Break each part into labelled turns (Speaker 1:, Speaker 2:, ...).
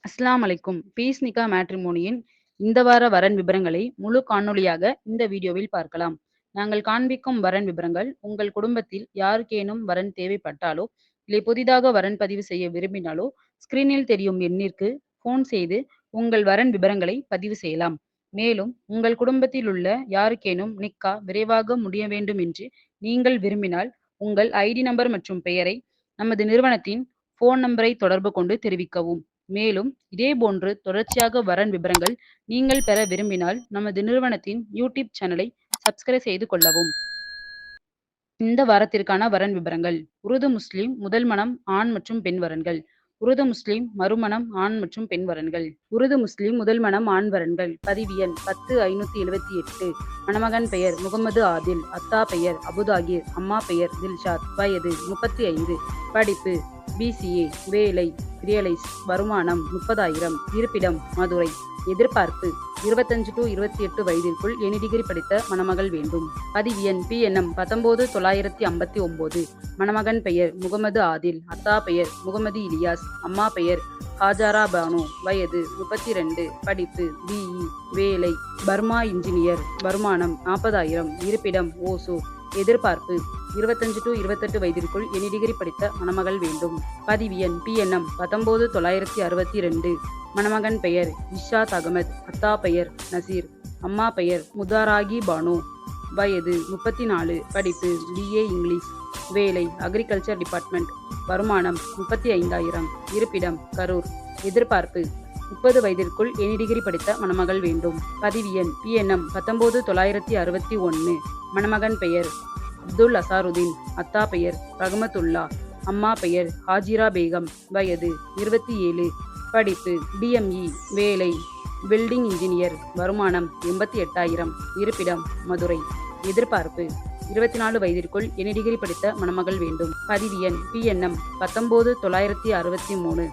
Speaker 1: அஸ்ஸலாமு அலைக்கும். பீஸ் நிக்கா மேட்ரிமோனியின் இந்த வார வரன் விபரங்களை முழு காணொளியாக இந்த வீடியோவில் பார்க்கலாம். நாங்கள் காண்பிக்கும் வரன் விபரங்கள் உங்கள் குடும்பத்தில் யாருக்கேனும் வரன் தேவைப்பட்டாலோ, இல்லை புதிதாக வரன் பதிவு செய்ய விரும்பினாலோ, ஸ்கிரீனில் தெரியும் எண்ணிற்கு ஃபோன் செய்து உங்கள் வரன் விபரங்களை பதிவு செய்யலாம். மேலும் உங்கள் குடும்பத்தில் உள்ள யாருக்கேனும் நிக்கா விரைவாக முடிய வேண்டும் என்று நீங்கள் விரும்பினால், உங்கள் ஐடி நம்பர் மற்றும் பெயரை நமது நிறுவனத்தின் ஃபோன் நம்பரை தொடர்பு கொண்டு தெரிவிக்கவும். மேலும் இதேபோன்று தொடர்ச்சியாக வரன் விபரங்கள் நீங்கள் பெற விரும்பினால் நமது நிறுவனத்தின் யூடியூப் சேனலை சப்ஸ்கிரைப் செய்து கொள்ளவும். இந்த வாரத்திற்கான வரன் விபரங்கள்: உருது முஸ்லிம் முதல் மணம் ஆண் மற்றும் பெண் வரன்கள். உருது முஸ்லிம் மறுமணம் ஆண் மற்றும் பெண் வரன்கள். உருது முஸ்லிம் முதல் மணம் ஆண் வரன்கள். பதிவு எண் 10578. மணமகன் பெயர் முகமது ஆதில். அத்தா பெயர் அபுதாகிர். அம்மா பெயர் தில்ஷாத். வயது 35. படிப்பு BCA. வேலை ரியலைஸ். வருமானம் 30,000. இருப்பிடம் மதுரை. எதிர்பார்ப்பு 25 to 28 வயதிற்குள் எனி டிகிரி படித்த மணமகள் வேண்டும். பதிவு எண் PNM 19959. மணமகன் பெயர் முகமது ஆதில். அத்தா பெயர் முகமது இலியாஸ். அம்மா பெயர் ஹாஜாரா பானு. வயது 32. படிப்பு BE. வேலை பர்மா இன்ஜினியர். வருமானம் 40,000. இருப்பிடம் ஓசூர். எதிர்பார்ப்பு 25 to 28 வயதிற்குள் எனி டிகிரி படித்த மணமகள் வேண்டும். பதிவு எண் PNM 19962. மணமகன் பெயர் இஷாத் அகமது. அத்தா பெயர் நசீர். அம்மா பெயர் முதாராகி பானு. வயது 34. படிப்பு BA இங்கிலீஷ். வேலை அக்ரிகல்ச்சர் டிபார்ட்மெண்ட். வருமானம் 35,000. இருப்பிடம் கரூர். எதிர்பார்ப்பு 30 வயதிற்குள் எனி டிகிரி படித்த மணமகள் வேண்டும். பதிவு எண் PNM 19961. மணமகன் பெயர் அப்துல் அசாருதீன். அத்தா பெயர் ரஹமத்துல்லா. அம்மா பெயர் ஹாஜிரா பேகம். வயது 27. படிப்பு DME. வேலை பில்டிங் இன்ஜினியர். வருமானம் 88,000. இருப்பிடம் மதுரை. எதிர்பார்ப்பு 24 வயதிற்குள் எனி டிகிரி படித்த மணமகள் வேண்டும். பதிவு எண் PNM 19963.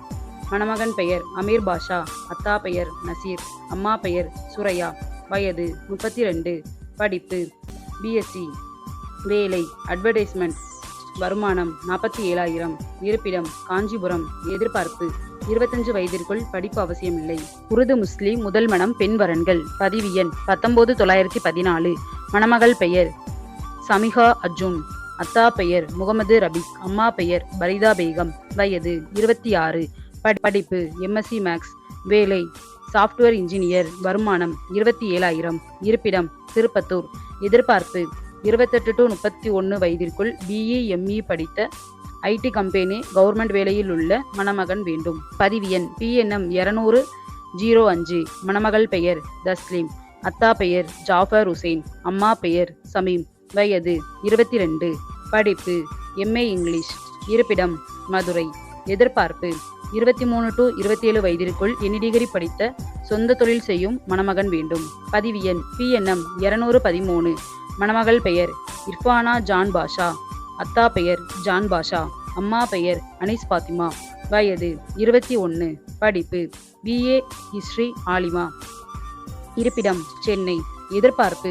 Speaker 1: மணமகன் பெயர் அமீர் பாஷா. அத்தா பெயர் நசீர். அம்மா பெயர் சுரையா. வயது 32. படிப்பு BSc. வேலை அட்வர்டைஸ்மெண்ட். வருமானம் 47,000. இருப்பிடம் காஞ்சிபுரம். எதிர்பார்ப்பு 25 வயதிற்குள் படிப்பு அவசியமில்லை. உருது முஸ்லிம் முதல் மணம் பெண் வரன்கள். பதிவு எண் 19014. மணமகள் பெயர் சமிகா அர்ஜுன். அத்தா பெயர் முகமது ரபிக். அம்மா பெயர் பரிதா பேகம். வயது 26. படிப்பு MSc மேக்ஸ். வேலை சாஃப்ட்வேர் இன்ஜினியர். வருமானம் 27,000. இருப்பிடம் திருப்பத்தூர். எதிர்பார்ப்பு 28 to 31 வயதிற்குள் BE ME படித்த IT கம்பெனி கவர்மெண்ட் வேலையில் உள்ள மணமகன் வேண்டும். பதிவு எண் PNM 200-05. மணமகள் பெயர் தஸ்லீம். அத்தா பெயர் ஜாஃபர் ஹுசைன். அம்மா பெயர் சமீம். வயது 22. படிப்பு MA இங்கிலீஷ். இருப்பிடம் மதுரை. எதிர்பார்ப்பு 23 to 27 வயதிற்குள் எனி டிகிரி படித்த சொந்த தொழில் செய்யும் மணமகன் வேண்டும். பதிவு எண் PNM 213. மணமகள் பெயர் இர்ஃபானா ஜான் பாஷா. அத்தா பெயர் ஜான் பாஷா. அம்மா பெயர் அனிஸ் பாத்திமா. வயது 21. படிப்பு BA ஹிஸ்டரி ஆலிமா. இருப்பிடம் சென்னை. எதிர்பார்ப்பு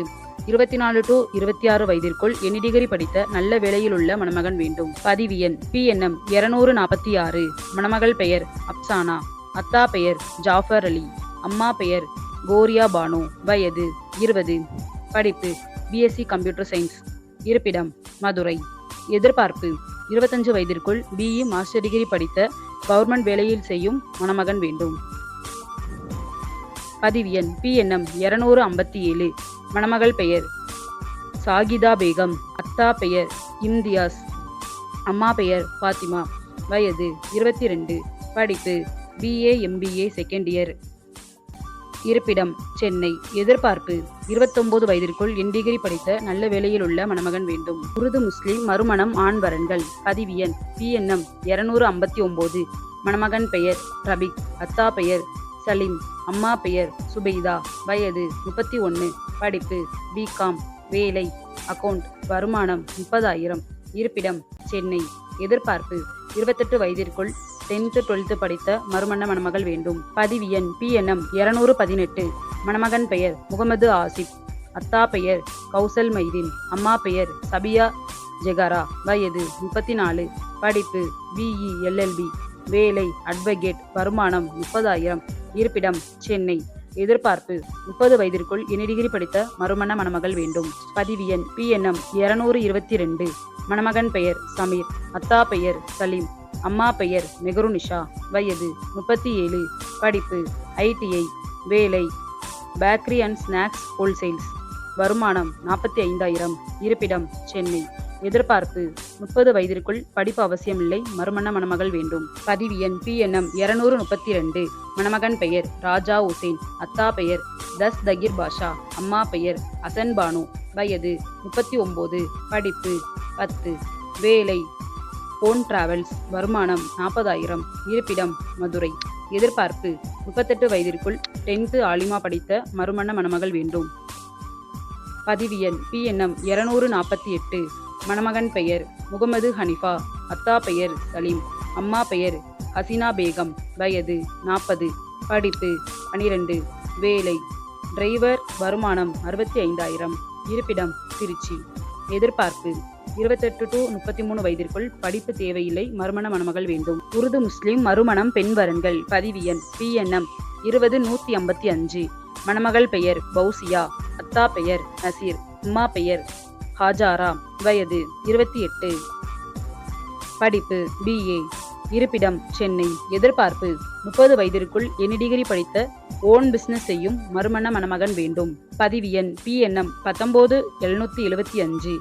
Speaker 1: 24 to 26 வயதிற்குள் எனி டிகிரி படித்த நல்ல வேலையில் உள்ள மணமகன் வேண்டும். பதிவு எண் PNM 246. மணமகள் பெயர் அப்சானா. அத்தா பெயர் ஜாஃபர் அலி. அம்மா பெயர் கோரியா பானு. வயது 20. படிப்பு BSc கம்ப்யூட்டர் சயின்ஸ். இருப்பிடம் மதுரை. எதிர்பார்ப்பு 25 வயதிற்குள் BE மாஸ்டர் டிகிரி படித்த கவர்மெண்ட் வேலையில் செய்யும் மணமகன் வேண்டும். பதிவு எண் PNM 257. மணமகள் பெயர் சாகிதா பேகம். அத்தா பெயர் இம்தியாஸ். அம்மா பெயர் பாத்திமா. வயது 22. படிப்பு BA MBA செகண்ட் இயர். இருப்பிடம் சென்னை. எதிர்பார்ப்பு 29 வயதிற்குள் என் டிகிரி படித்த நல்ல வேலையில் உள்ள மணமகன் வேண்டும். உருது முஸ்லிம் மறுமணம் ஆண் வரன்கள். பதிவு எண் PNM 259. மணமகன் பெயர் ரபிக். அத்தா பெயர் சலீம். அம்மா பெயர் சுபைதா. வயது 31. படிப்பு BCom. வேலை அக்கவுண்ட். வருமானம் 30,000. இருப்பிடம் சென்னை. எதிர்பார்ப்பு 28 வயதிற்குள் 10th 12th படித்த மறுமண மணமகள் வேண்டும். பதிவு எண் PNM 218. மணமகன் பெயர் முகமது ஆசிப். அத்தா பெயர் கௌசல் மைதீன். அம்மா பெயர் சபியா ஜெகாரா. வயது 34. படிப்பு BE LLB. வேலை அட்வொகேட், வருமானம் 30,000, இருப்பிடம் சென்னை. எதிர்பார்ப்பு 30 வயதிற்குள் இணை டிகிரி படித்த மறுமண மணமகள் வேண்டும். பதிவு எண் PNM 222. மணமகன் பெயர் சமீர், அத்தா பெயர் சலீம், அம்மா பெயர் மெஹருநிஷா, வயது 37, படிப்பு ITI, வேலை பேக்கரி அண்ட் ஸ்நாக்ஸ் ஹோல்சேல்ஸ், வருமானம் 45,000, இருப்பிடம் சென்னை. எதிர்பார்ப்பு 30 வயதிற்குள் படிப்பு அவசியமில்லை, மறுமண மணமகள் வேண்டும். பதிவு எண் PNM 232. மணமகன் பெயர் ராஜா உசேன், அத்தா பெயர் தஸ்தகிர் பாஷா, அம்மா பெயர் அசன் பானு, வயது 39, படிப்பு 10, வேலை போன் டிராவல்ஸ், வருமானம் 40,000, இருப்பிடம் மதுரை. எதிர்பார்ப்பு 38 வயதிற்குள் 10th ஆலிமா படித்த மறுமண மணமகள் வேண்டும். பதிவு எண் PNM 248. மணமகன் பெயர் முகமது ஹனிஃபா, அத்தா பெயர் சலீம், அம்மா பெயர் ஹசினா பேகம், வயது 40, படிப்பு 12, வேலை டிரைவர், வருமானம் 65,000, இருப்பிடம் திருச்சி. எதிர்பார்ப்பு 28 to 33 வயதிற்குள் படிப்பு தேவையில்லை, மறுமண மணமகள் வேண்டும். உருது முஸ்லிம் மறுமணம் பெண் வரன்கள். பதிவு எண் PNM 20155. மணமகள் பெயர் பௌசியா, அத்தா பெயர் நசீர், அம்மா பெயர் ஹாஜாரா, வயது 28, படிப்பு BA, இருப்பிடம் சென்னை. எதிர்பார்ப்பு 30 வயதிற்குள் எனி டிகிரி படித்த ஓன் பிசினஸ் செய்யும் மறுமண மணமகன் வேண்டும். பதிவு எண் PNM 19775.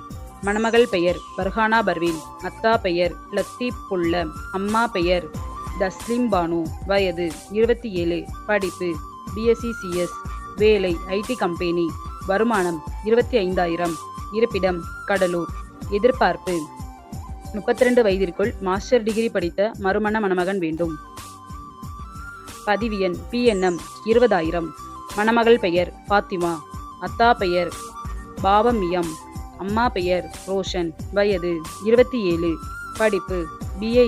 Speaker 1: மணமகள் பெயர் பர்ஹானா பர்வீன், அத்தா பெயர் லத்தீப் புல்ல, அம்மா பெயர் தஸ்லிம் பானு, வயது 27, படிப்பு BSc CS, வேலை IT கம்பெனி, வருமானம் 25,000, இருப்பிடம் கடலூர். எதிர்பார்ப்பு 32 வயதிற்குள் மாஸ்டர் டிகிரி படித்த மறுமண மணமகன் வேண்டும். பதிவு எண் PNM 20,000. மணமகள் பெயர் பாத்திமா, அத்தா பெயர் பாவமியம், அம்மா பெயர் ரோஷன், வயது 27, படிப்பு BA